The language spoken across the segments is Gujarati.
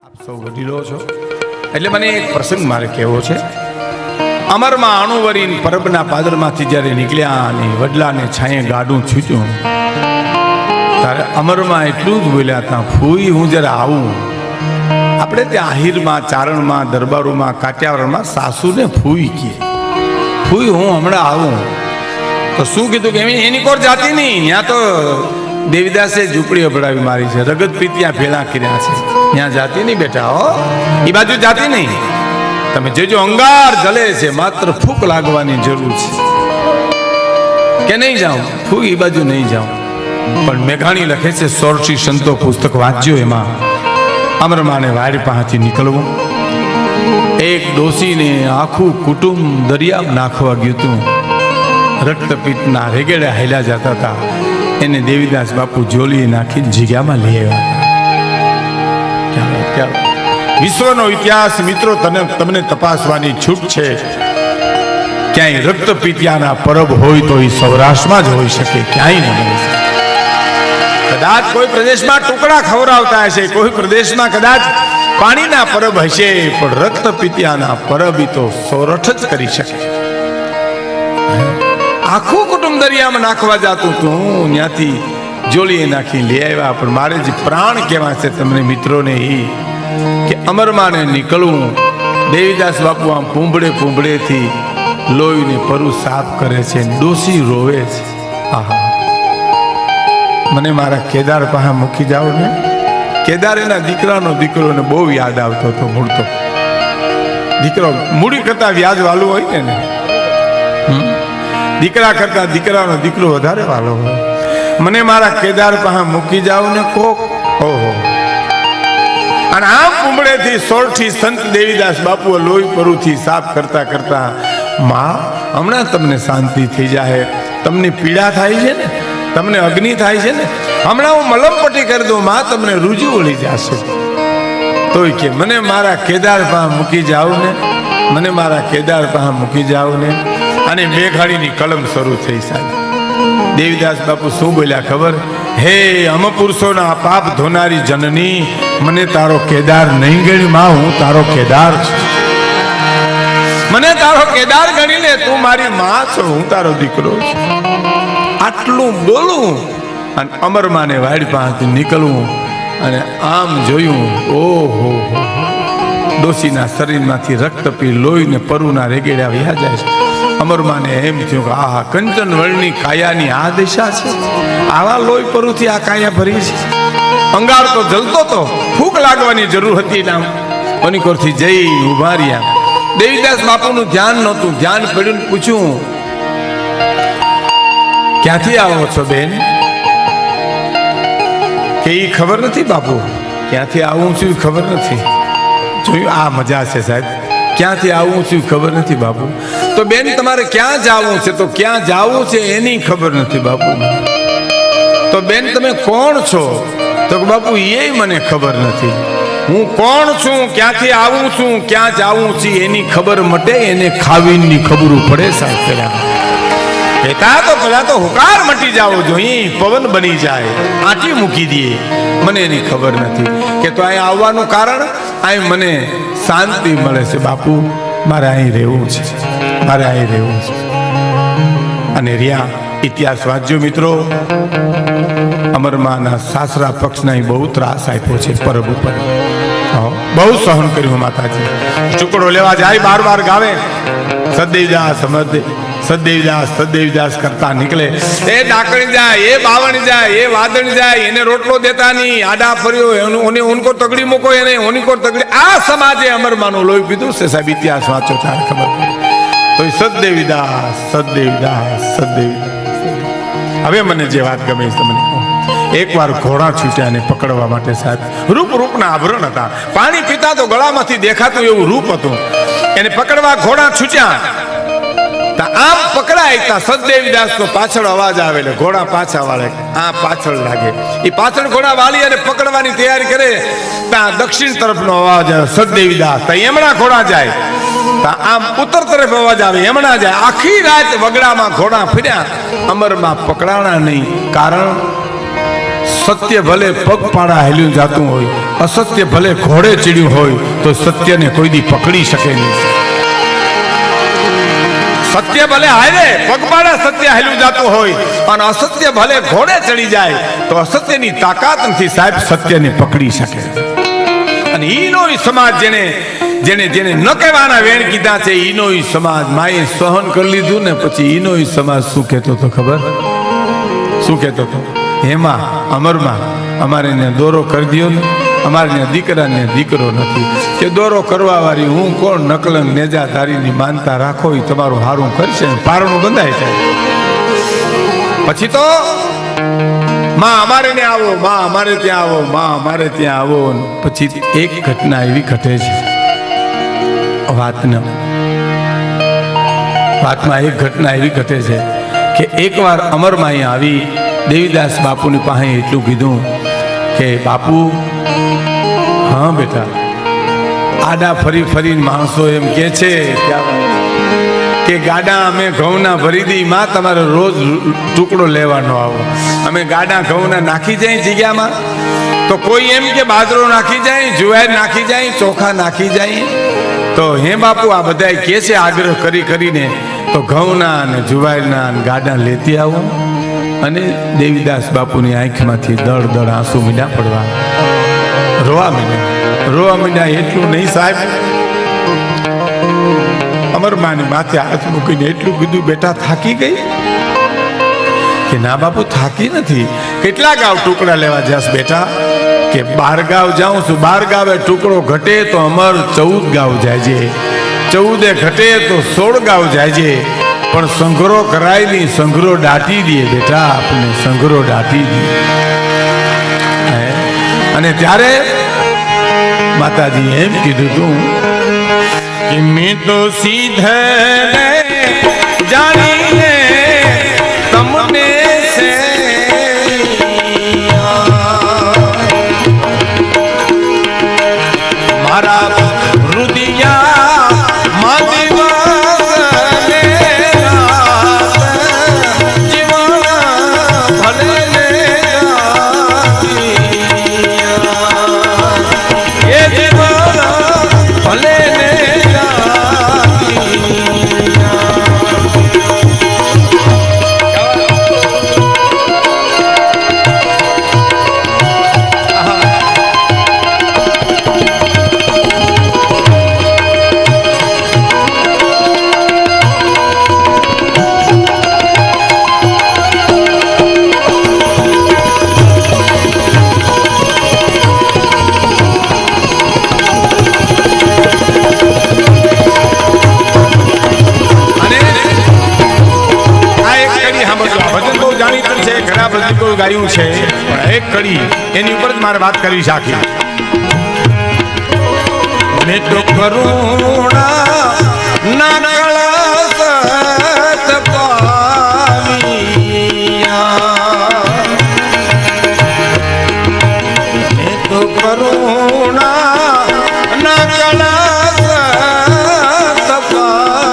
આપ સૌ વડીલો છો એટલે મને એક પ્રસંગ મારે કહેવો છે. અમરમાં અણુવરીન પરબના પાદરમાંથી જ્યારે નીકળ્યા અને વડલાને છાંયે ગાડું છૂટ્યું ત્યારે અમરમાં એટલું જ બોલ્યા હતા, ફૂઈ હું જરા આવું. આપણે ત્યાં આહિરમાં, ચારણમાં, દરબારોમાં, કાઠિયાવાડમાં સાસુને ફૂઈ કહે. ફૂઈ હું હમણાં આવું. તો શું કીધું કે એની કોર જાતી નહીં, ત્યાં તો દેવીદાસે ઝૂંપડી અભડાવી મારી છે, રગત પીતિયા ભેળા કર્યા છે, ત્યાં જાતી નહીં બેટા. હો એ બાજુ જાતી નહીં. તમે જોજો અંગાર જલે છે, માત્ર ફૂંક લાગવાની જરૂર છે. કે નહીં જાઉં ફૂંક એ બાજુ નહીં જાઉં. પણ મેઘાણી લખે છે, સોરઠી સંતો પુસ્તક વાંચ્યો, એમાં અમરમાને વાડ પાસેથી નીકળવું. એક ડોસીને આખું કુટુંબ દરિયા નાખવા ગયું હતું. રક્તપિત્તના રેગેડે હાલ્યા જતા હતા. એને દેવીદાસ બાપુ જોલી નાખી જગ્યામાં લઈ આવ્યા. વિશ્વનો ઇતિહાસ મિત્રો તમને તપાસવાની છૂટ છે. ક્યાંય રક્તપિતિયાના પરબ હોય તો એ સૌરાષ્ટ્રમાં જ હોઈ શકે, ક્યાંય ન બની શકે. કદાચ કોઈ પ્રદેશમાં ટુકડા ખવડાવતા હશે, કોઈ પ્રદેશમાં કદાચ પાણીના પરબ હશે, પણ રક્તપિતિયાના પરબ તો સોરઠ જ કરી શકે. આખું કુટુંબ દરિયામાં નાખવા જતું તું, ત્યાંથી જોલીએ નાખી લઈ આવ્યા. પણ મારે જે પ્રાણ કહેવા છે તમને મિત્રોને એ કે અમરમાને નીકળવું. દેવીદાસ બાપુ આમ પૂંભળેથી લોહીને પરુ સાફ કરે છે, ડોસી રોવે છે. આહા, મને મારા કેદાર પાસે મૂકી જાઓ ને. કેદાર એના દીકરાનો દીકરો ને બહુ યાદ આવતો હતો. મૂળતો દીકરો મૂડી કરતા વ્યાજ વાલું હોય ને, દીકરા કરતા દીકરાનો દીકરો વધારે વાલો હોય. મને મારા કેદાર પાસે મૂકી જાવ ને કોક. ઓહો, અને આમ કુંબળેથી સોરઠી સંત દેવીદાસ બાપુ લોહી પરુથી સાફ કરતા કરતા, માં હમણાં તમને શાંતિ થઈ જાય. તમને પીડા થાય છે ને, તમને અગ્નિ થાય છે ને, હમણાં હું મલમપટ્ટી કરી દઉં, માં તમને રૂજુ વળી જશે. તોય કે મને મારા કેદાર પાસે મૂકી જાવ ને, મને મારા કેદાર પાસે મૂકી જાવ ને. અને મેઘાણીની કલમ શરૂ થઈ સાહેબ. દેવીદાસ બાપુ શું બોલ્યા ખબર? હે અમપુરુષોના પાપ ધોનારી જનની, મને તારો કેદાર નહીં ગણી માં, હું તારો કેદાર છું. મને તારો કેદાર ગણી લે, તું મારી માં છો, હું તારો દીકરો છું. આટલું બોલું અને અમરમાને વાડ પાસેથી નીકળવું અને આમ જોયું, ઓહો, ડોસીના શરીરમાંથી રક્ત પી લોહીને પરુના રેગેડા વ્યા જાય છે. અમરમાને એમ થયું કે આહા, કંચન વર્ણની કાયાની આ દિશા છે, આવા લોહી પરુથી આ કાયા ભરી છે. અંગાર તો જલતો તો, ફૂંક લાગવાની જરૂર હતી. નામ અનિકોરથી જઈ ઉભા રહ્યા. દેવીદાસ બાપુનું ધ્યાન નહોતું. ધ્યાન પડ્યું, પૂછ્યું, ક્યાંથી આવો છો બેન? કે ઈ ખબર નથી બાપુ, ક્યાંથી આવું છું ખબર નથી. જોયું, આ મજા છે સાહેબ. ક્યાંથી આવું છું ખબર નથી બાપુ. તો બેન તમારે ક્યાં જાવું છે? તો ક્યાં જાવું છે એની ખબર નથી બાપુ. તો બેન તમે કોણ છો? તો બાપુ એ મને ખબર નથી. હું કોણ છું, ક્યાંથી આવું છું, ક્યાં જાવું છું એની ખબર મટે, એને ખાવીની ખબરું પડે સાહેબ. પેલા તો હુકાર મટી જાવો જોઈએ, પવન બની જાય, આંટી મૂકી દે. મને એની ખબર નથી. કે તો અહીં આવવાનું કારણ, અહીં મને શાંતિ મળે છે બાપુ, મારે અહીં રહેવું છે, મારે અહીં રહેવું છે. અને રહ્યા ઇતિહાસ વાંચજો મિત્રો. અમરમાના સાસરા પક્ષના બહુ ત્રાસ આપ્યો છે પરબ ઉપર. બહુ સહન કર્યું માતાજી. ટુકડો લેવા જાય, બાર ગાવે સદેવદાસ સદેવદાસ કરતા નીકળે. એ ડાકણી જાય, એ બાવણી જાય, એ વાદણ જાય, એને રોટલો દેતા નહીં, આડા ફર્યો, એનું ઉનકો તગડી મૂકો, એને ઓનકો તગડી. આ સમાજે અમરમાનું લોહી પીધું છે સાહેબ. ઇતિહાસ વાંચો ત્યારે ખબર પડે. તો સદેવદાસ. હવે મને જે વાત ગમે છે તમને કહું. એકવાર ઘોડા છૂટ્યા ને પકડવા માટે સાહેબ, રૂપના આભરણ હતા. પાણી પીતા તો ગળામાંથી દેખાતું એવું રૂપ હતું. એને પકડવા ઘોડા છૂટ્યા. આમ પકડાય, સદેવદાસ નો પાછળ અવાજ આવે, ઘોડા પાછા વાળે, આ પાછળ લાગે. એ પાછળ ઘોડા વાળી અને પકડવાની તૈયારી કરે. ત્યાં દક્ષિણ તરફનો અવાજ આવે, સદેવદાસ. એમણા ઘોડા જાય. આમ ઉત્તર તરફ અવાજ આવે, એમણા જાય. આખી રાત વગડામાં ઘોડા ફર્યા, અમરમાં પકડાણા નહીં. કારણ સત્ય ભલે પગપાળા હાલ્યું જાતું હોય, અસત્ય ભલે ઘોડે ચડ્યું હોય, તો સત્યને કોઈ દી પકડી શકે નહીં. સત્ય ભલે હારે પગપાળા સત્ય હાલ્યું જાતું હોય અને અસત્ય ભલે ઘોડે ચડી જાય તો અસત્યની તાકાત નથી સાહેબ સત્યને પકડી શકે. અને ઈનો સમાજ જેને જેને જેને ન કહેવાના વેણ કીધા છે, ઈનો સમાજ માએ સહન કરી લીધું ને પછી ઈનો સમાજ શું કહેતો હતો ખબર? શું કહેતો હતો? હેમાં અમરમાં અમારે ત્યાં દોરો કરી દો ને, અમારે ત્યાં દીકરાને દીકરો નથી. કે દોરો કરવા વાળી હું કોણ? નકલંગ નેજાધારીની માનતા રાખો, એ તમારું હારું કરશે, પારણું બંધાય છે. પછી તો માં અમારે ત્યાં આવો, માં અમારે ત્યાં આવો, માં અમારે ત્યાં આવો. પછી એક ઘટના એવી ઘટે છે વાતમાં એક ઘટના એવી ઘટે છે કે એકવાર અમરમાં અહીંયા આવી દેવીદાસ બાપુની પાસે એટલું કીધું કે બાપુ, હા બેટા, આડા ફરી ફરીને માણસો એમ કે છે કે ગાડા અમે ઘઉંના ભરી દી, માં તમારે રોજ ટુકડો લેવાનો આવો. અમે ગાડા ઘઉંના નાખી જાય જગ્યામાં તો કોઈ એમ કે બાજરો નાખી જાય, જુવાર નાખી જાય, ચોખા નાખી જાય. તો હે બાપુ, આ બધા કે છે આગ્રહ કરી કરીને, તો ઘઉંના અને જુવારના ગાડા લેતી આવો. અને દેવીદાસ બાપુની આંખમાંથી દળ દળ આંસુ મીંડા પડવા, રોવા મીંડા. એટલું નહીં સાહેબ, અમરમાની માથે હાથ મૂકીને એટલું કીધું, બેટા થાકી ગઈ? કે ના બાપુ, થાકી નથી. કેટલા ગાવ ટુકડા લેવા જાસ બેટા? કે 12 ગાવ જાઉં છું. 12 ગાવે ટુકડો ઘટે તો અમર 14 ગાવ જાય છે, 14 ઘટે તો 16 ગાવ જાય છે. પણ સંઘરો કરાય નહીં, સંઘરો દાટી દે બેટા, આપણે સંઘરો દાટી દે. અને ત્યારે માતાજી એમ કીધું તું કે મેં તો સીધે જાણીને તમને સે મારા રુદિયા ગાયું છે, પણ એક કડી એની ઉપર જ મારે વાત કરવી છે. મેં તો કરુણા ના કળશ પામિયા, મેં તો કરુણા ના કળશ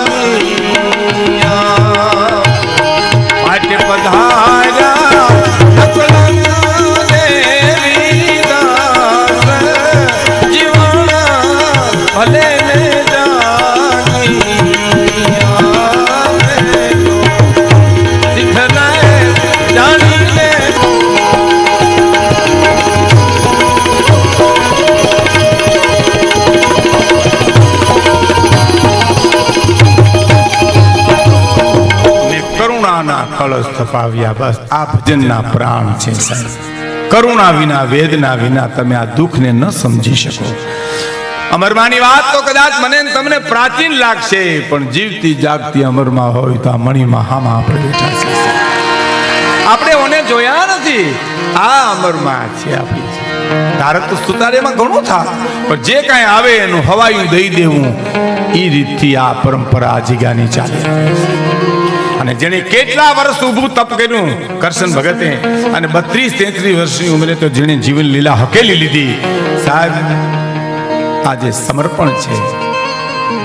પામિયા. પાટે પધાર્યા કળશ થપાવ્યા. બસ આ ભજનના પ્રાણ છે સાહેબ. કરુણા વિના, વેદના વિના તમે આ દુઃખને ન સમજી શકો. અમરમાની વાત તો કદાચ મને તમને પ્રાચીન લાગશે, પણ જીવતી જાગતી અમરમાં હોય તો આ મણીમાં હામાં આપણે બેઠા છે. આપણે ઓને જોયા નથી, આ અમરમાં છે આપણી. તારે તો સુતારેમાં ઘણું થાય, પણ જે કાંઈ આવે એનું હવાયું દઈ દેવું, એ રીતથી આ પરંપરા આ જગ્યાની ચાલે. અને જેને કેટલા વર્ષ ઊભું તપ કર્યું કરશન ભગતે, અને 32-33 વર્ષની ઉંમરે તો જેને જીવન લીલા હકેલી લીધી સાહેબ, આજે સમર્પણ છે.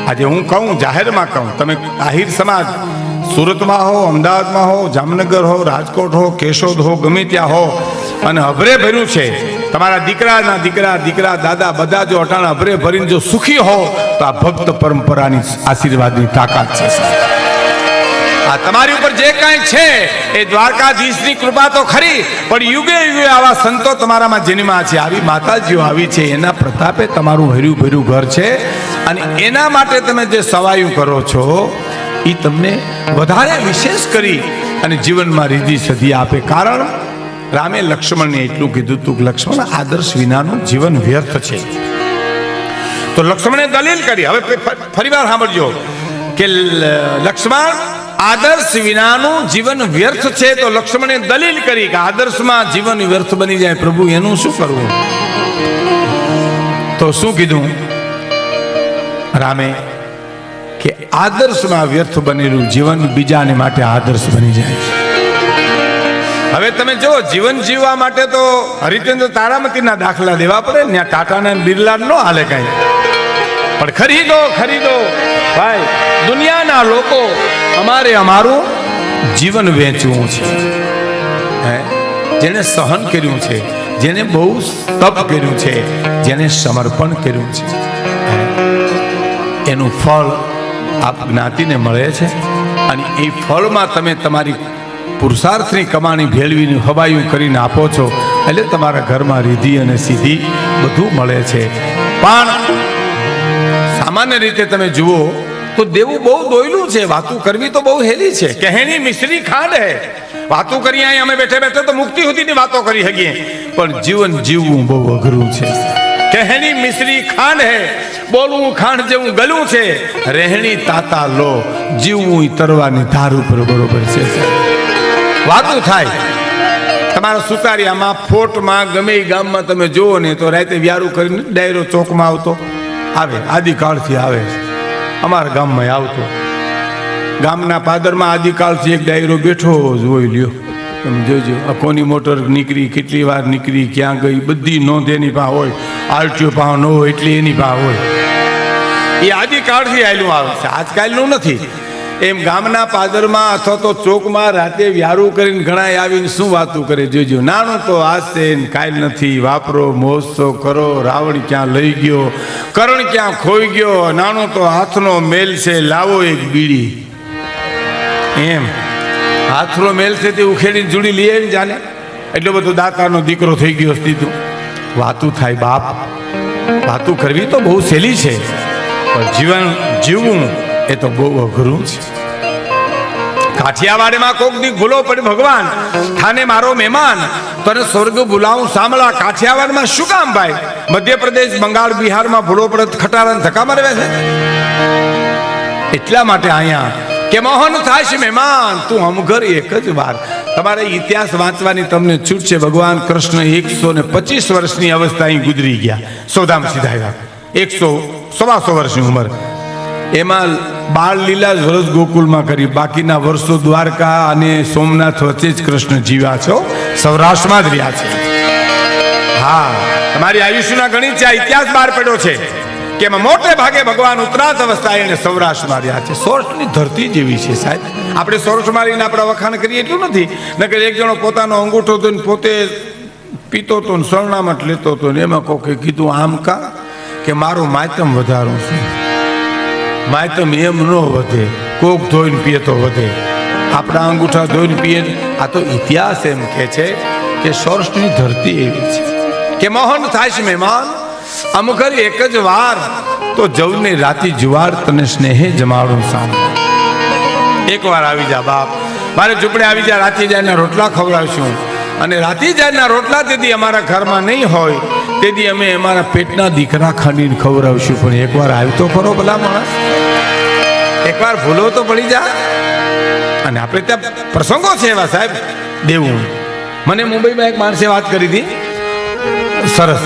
આજે હું કહું, જાહેરમાં કહું, તમે આહિર સમાજ સુરતમાં હો, અમદાવાદમાં હો, જામનગર હો, રાજકોટ હો, કેશોદ હો, ગમે ત્યાં હો, અને અભરે ભર્યું છે. તમારા દીકરાના દીકરા દીકરા દાદા બધા જો અટાણા અભરે ભરીને જો સુખી હો તો આ ભક્ત પરંપરાની આશીર્વાદની તાકાત છે. આ તમારી ઉપર જે કાંઈ છે એ દ્વારકાધીશની કૃપા તો ખરી, પણ યુગે યુગે આવા સંતો તમારામાં જન્મ્યા છે, આવી માતાજીઓ આવી છે, એના પ્રતાપે તમારું હર્યું ભર્યું ઘર છે. અને એના માટે તમે જે સવાયું કરો છો એ તમને વધારે વિશેષ કરી અને જીવનમાં રીધી સધી આપે. કારણ રામે લક્ષ્મણને એટલું કીધું તું કે લક્ષ્મણ, આદર્શ વિનાનું જીવન વ્યર્થ છે. તો લક્ષ્મણે દલીલ કરી. હવે ફરીવાર સાંભળજો કે લક્ષ્મણ, આદર્શ વિનાનું જીવન વ્યર્થ છે. તો લક્ષ્મણે દલીલ કરી કે આદર્શમાં જીવન વ્યર્થ બની જાય પ્રભુ, એનું શું કરવું? તો શું કીધું રામે કે આદર્શમાં વ્યર્થ બનેલું જીવન બીજાને માટે આદર્શ બની જાય. હવે તમે જો જીવન જીવવા માટે તો હરિચંદ્ર તારામતીના દાખલા દેવા પડે ને, ટાટાના બિરલા ન હાલે કાંઈ. પણ ખરીદો ભાઈ, દુનિયાના લોકો અમારે અમારું જીવન વેચવું છે. જેને સહન કર્યું છે, જેને બહુ તપ કર્યું છે, જેને સમર્પણ કર્યું છે, એનું ફળ આપ જ્ઞાતિને મળે છે. અને એ ફળમાં તમે તમારી પુરુષાર્થની કમાણી ભેળવીને હવાયું કરીને આપો છો, એટલે તમારા ઘરમાં રીધી અને સીધી બધું મળે છે. પણ સામાન્ય રીતે તમે જુઓ તો દેવું બહુ દોયલું છે, વાતું કરવી તો બહુ હેલી છે. કહેણી મિશ્રી ખાંડ હે. વાતું કરીએ અહીં અમે બેઠે બેઠે તો મુક્તિ સુધીની વાતો કરી શકીએ, પણ જીવન જીવવું બહુ અઘરું છે. કહેણી મિશ્રી ખાંડ હે, બોલવું ખાંડ જેવું ગલું છે, રહેણી તાતા લો, જીવવું તરવાની ધાર ઉપર બરોબર છે. વાતું થાય તમારા સુતારિયામાં, ફોટમાં, ગમે ગામમાં તમે જુઓ ને તો રાતે વ્યારું કરીને ડાયરો ચોકમાં આવતો આવે, આદિકાળથી આવે. અમારા ગામમાં આવતો, ગામના પાદરમાં આદિકાળથી એક ડાયરો બેઠો જોઈ લ્યો. તમે જોજો આ કોની મોટર નીકળી, કેટલી વાર નીકળી, ક્યાં ગઈ, બધી નોંધ એની પાસે હોય. આરટીઓ પાસે ન હોય એટલી એની પાસે હોય. એ આદિકાળથી આવેલું આવે છે, આજકાલનું નથી. એમ ગામના પાદરમાં અથવા તો ચોકમાં રાતે વ્યારું કરીને ઘણા આવીને શું વાતું કરે જોજો. નાનું તો આજ છે કાલ નથી, વાપરો મહોત્સવ કરો, રાવણ ક્યાં લઈ ગયો, કરણ ક્યાં ખોઈ ગયો, નાનું તો હાથનો મેલ છે, લાવો એક બીડી. એમ હાથનો મેલ છે તે ઉખેડીને જુડી લઈ આવીને જાને એટલો બધો દાતાનો દીકરો થઈ ગયો. સીધું વાતું થાય બાપ, વાતું કરવી તો બહુ સહેલી છે, પણ જીવન જીવવું એ તો બહુ અઘરું છે. કાઠિયાવાડમાં કોક દી ભૂલો પડી ભગવાન, થાને મારો મહેમાન, તને સ્વર્ગ બોલાવું સાંભળા. કાઠિયાવાડમાં શું કામ ભાઈ? મધ્યપ્રદેશ, બંગાળ, બિહારમાં ભૂલો પડે ખટારા ધક્કા મારવે છે. એટલા માટે અહીંયા કે મોહન થાય છે મહેમાન, તું અમઘર એક જ વાર. તમારે ઇતિહાસ વાંચવાની તમને છૂટ છે. ભગવાન કૃષ્ણ 125 વર્ષની અવસ્થા અહીં ગુજરી ગયા, સૌધામ સીધા 100 વર્ષની ઉંમર. એમાં બાળ લીલા જ વરસ ગોકુલમાં કરી, બાકીના વર્ષો દ્વારકા અને સોમનાથ વચ્ચે જ કૃષ્ણ જીવ્યા છો, સૌરાષ્ટ્રમાં જ રહ્યા છે. હા, તમારી આયુષ્યના ગણિત છે, ઇતિહાસ બહાર પડ્યો છે કે એમાં મોટે ભાગે ભગવાન ઉત્તરાર્ધ અવસ્થાએ એને સૌરાષ્ટ્રમાં રહ્યા છે. સૌરાષ્ટ્રની ધરતી જેવી છે સાહેબ. આપણે સૌરાષ્ટ્ર મારીને આપણે વખાણ કરીએ એટલું નથી. નકર એક જણો પોતાનો અંગૂઠો તો પોતે પીતો તો સરનામત લેતો હતો ને એમાં કોકે કીધું આમ કા કે મારું માતમ વધારું છું. માતમ એમ ન વધે, કોક ધોઈને પીએ તો વધે. આપણા અંગૂઠા ધોઈને પીએ. આ તો ઇતિહાસ એમ કે છે કે સૌરાષ્ટ્રની ધરતી એવી છે કે મોહન થાય છે મહેમાન, અમુક એક જ વાર તો જવને રાતી જુવાર, તને સ્નેહે જમાડું સામે. એક વાર આવી જા બાપ, મારે ઝૂંપડે આવી જા, રાતી જાયના રોટલા ખવડાવશું. અને રાતી જાયના રોટલા તેથી અમારા ઘરમાં નહીં હોય, તેથી અમે અમારા પેટના દીકરા ખાંડીને ખવડાવશું. પણ એકવાર આવી તો ખરો ભલા માણસ, એકવાર ભૂલો તો પડી જા. અને આપણે ત્યાં પ્રસંગો છે એવા સાહેબ દેવું. મને મુંબઈમાં એક માણસે વાત કરી હતી સરસ.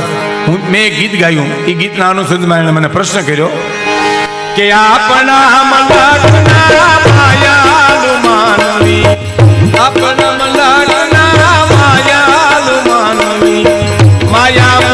મેં એક ગીત ગાયું, એ ગીતના અનુસંધાનમાં એણે મને પ્રશ્ન કર્યો કે આપણા મલકના માયાલુ માનવી, આપણા મલકના માયાલુ માનવી, માયા